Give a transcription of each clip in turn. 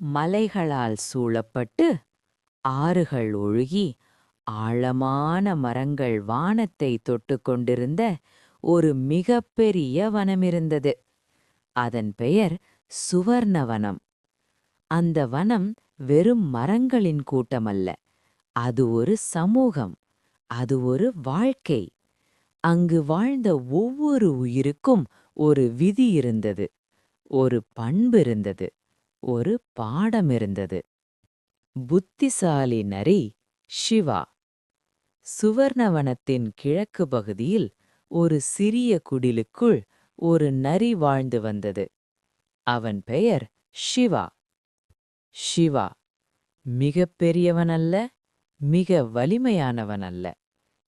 மலைகளால் சூழப்பட்டு ஆறுகள் ஒழுகி ஆழமான மரங்கள் வானத்தை தொட்டுக் கொண்டிருந்த ஒரு மிகப்பெரிய வனமிருந்தது. அதன் பெயர் சுவர்ணவனம். அந்த வனம் வெறும் மரங்களின் கூட்டமல்ல, அது ஒரு சமூகம், அது ஒரு வாழ்க்கை. அங்கு வாழ்ந்த ஒவ்வொரு உயிருக்கும் ஒரு விதி இருந்தது, ஒரு பண்பு இருந்தது, ஒரு பாடம் இருந்தது. புத்திசாலி நரி ஷிவா. சுவர்ணவனத்தின் கிழக்கு பகுதியில் ஒரு சிறிய குடிலுக்குள் ஒரு நரி வாழ்ந்து வந்தது. அவன் பெயர் ஷிவா. ஷிவா மிகப் பெரியவனல்ல, மிக வலிமையானவனல்ல,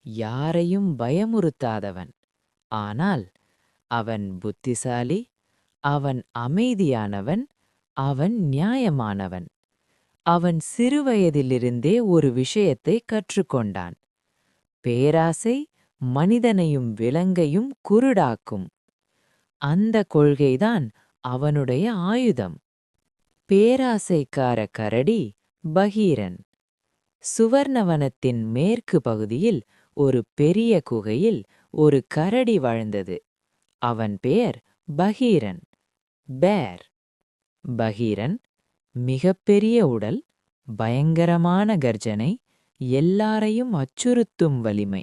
யாரையும் பயமுறுத்தாதவன். ஆனால் அவன் புத்திசாலி, அவன் அமைதியானவன், அவன் நியாயமானவன். அவன் சிறுவயதிலிருந்தே ஒரு விஷயத்தை கற்றுக்கொண்டான். பேராசை மனிதனையும் விலங்கையும் குருடாக்கும். அந்த கொள்கைதான் அவனுடைய ஆயுதம். பேராசைக்கார கரடி பகீரன். சுவர்ணவனத்தின் மேற்கு பகுதியில் ஒரு பெரிய குகையில் ஒரு கரடி வாழ்ந்தது. அவன் பெயர் பகீரன், பேர். பகீரன் மிகப்பெரிய உடல், பயங்கரமான கர்ஜனை, எல்லாரையும் அச்சுறுத்தும் வலிமை.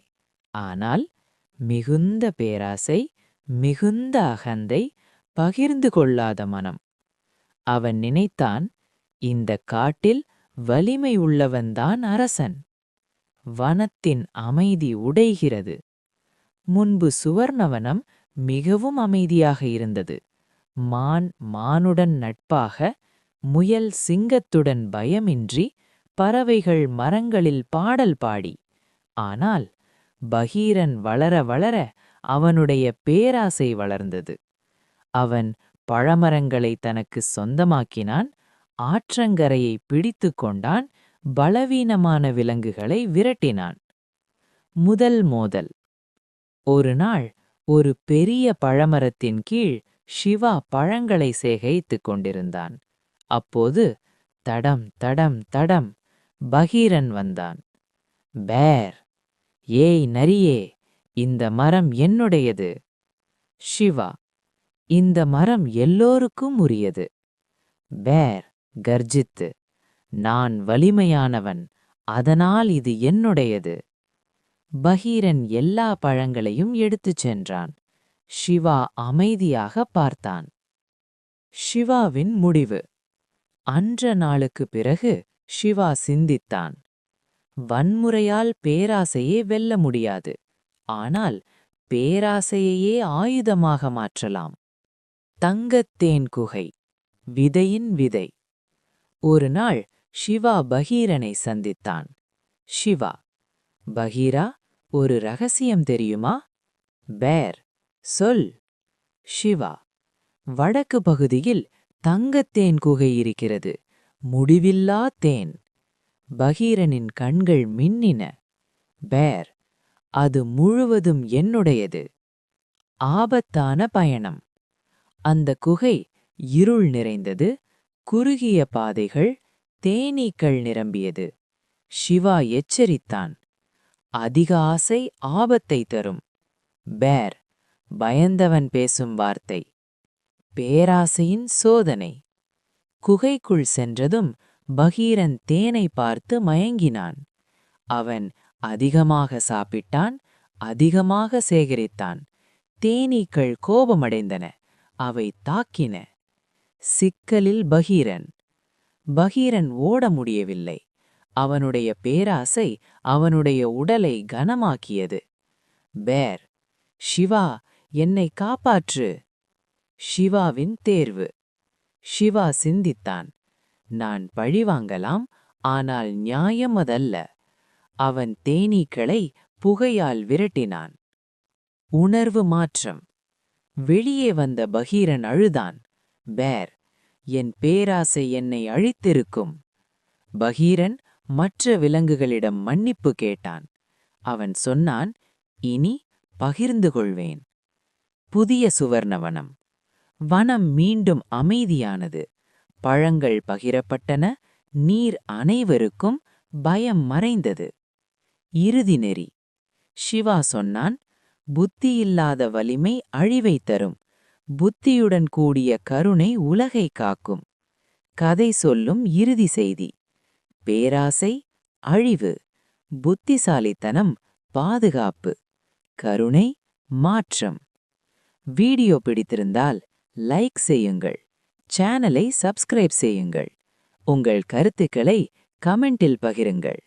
ஆனால் மிகுந்த பேராசை, மிகுந்த அகந்தை, பகிர்ந்து கொள்ளாத மனம். அவன் நினைத்தான், இந்த காட்டில் வலிமை உள்ளவன்தான் அரசன். வனத்தின் அமைதி உடைகிறது. முன்பு சுவர்ணவனம் மிகவும் அமைதியாக இருந்தது. மான் மானுடன் நட்பாக, முயல் சிங்கத்துடன் பயமின்றி, பறவைகள் மரங்களில் பாடல் பாடி. ஆனால் பகீரன் வளர வளர அவனுடைய பேராசை வளர்ந்தது. அவன் பழமரங்களை தனக்கு சொந்தமாக்கினான், ஆற்றங்கரையை பிடித்து கொண்டான், பலவீனமான விலங்குகளை விரட்டினான். முதல் மோதல். ஒரு நாள் ஒரு பெரிய பழமரத்தின் கீழ் ஷிவா பழங்களை சேகரித்துக் கொண்டிருந்தான். அப்போது தடம் தடம் தடம் பகீரன் வந்தான். பேர், ஏய் நரியே, இந்த மரம் என்னுடையது. ஷிவா, இந்த மரம் எல்லோருக்கும் உரியது. பேர் கர்ஜித்து, நான் வலிமையானவன், அதனால் இது என்னுடையது. பகீரன் எல்லா பழங்களையும் எடுத்துச் சென்றான். ஷிவா அமைதியாக பார்த்தான். ஷிவாவின் முடிவு. அன்ற நாளுக்கு பிறகு ஷிவா சிந்தித்தான். வன்முறையால் பேராசையே வெல்ல முடியாது, ஆனால் பேராசையையே ஆயுதமாக மாற்றலாம். தங்கத்தேன் குகை. விதையின் விதை. ஒரு நாள் ஷிவா பகீரனை சந்தித்தான். ஷிவா, பகீரா, ஒரு ரகசியம் தெரியுமா? பேர், சொல். ஷிவா, வடக்கு பகுதியில் தங்கத்தேன் குகை இருக்கிறது, முடிவில்லா தேன். பகீரனின் கண்கள் மின்னின. பேர், அது முழுவதும் என்னுடையது. ஆபத்தான பயணம். அந்த குகை இருள் நிறைந்தது, குறுகிய பாதைகள், தேனீக்கள் நிரம்பியது. ஷிவா எச்சரித்தான், அதிக ஆசை ஆபத்தை தரும். பேர், பயந்தவன் பேசும் வார்த்தை. பேராசையின் சோதனை. குகைக்குள் சென்றதும் பகீரன் தேனை பார்த்து மயங்கினான். அவன் அதிகமாக சாப்பிட்டான், அதிகமாக சேகரித்தான். தேனீக்கள் கோபமடைந்தன, அவை தாக்கின. சிக்கலில் பகீரன். பகீரன் ஓட முடியவில்லை. அவனுடைய பேராசை அவனுடைய உடலை கனமாக்கியது. பேர், ஷிவா, என்னை காப்பாற்று. ஷிவாவின் தேர்வு. ஷிவா சிந்தித்தான், நான் பழிவாங்கலாம், ஆனால் நியாயம் அதல்ல. அவன் தேனீக்களை புகையால் விரட்டினான். உணர்வு மாற்றம். வெளியே வந்த பகீரன் அழுதான். பேர், என் பேராசை என்னை அழித்திருக்கும். பகீரன் மற்ற விலங்குகளிடம் மன்னிப்பு கேட்டான். அவன் சொன்னான், இனி பகிர்ந்து கொள்வேன். புதிய சுவர்ணவனம். வனம் மீண்டும் அமைதியானது. பழங்கள் பகிரப்பட்டன, நீர் அனைவருக்கும், பயம் மறைந்தது. இறுதி நெறி. சிவா சொன்னான், புத்தியில்லாத வலிமை அழிவை தரும், புத்தியுடன் கூடிய கருணை உலகை காக்கும். கதை சொல்லும் இறுதி செய்தி. பேராசை அழிவு, புத்திசாலித்தனம் பாதுகாப்பு, கருணை மாற்றம். வீடியோ பிடித்திருந்தால் லைக் செய்யுங்கள், சேனலை சப்ஸ்கிரைப் செய்யுங்கள், உங்கள் கருத்துக்களை கமெண்டில் பகிருங்கள்.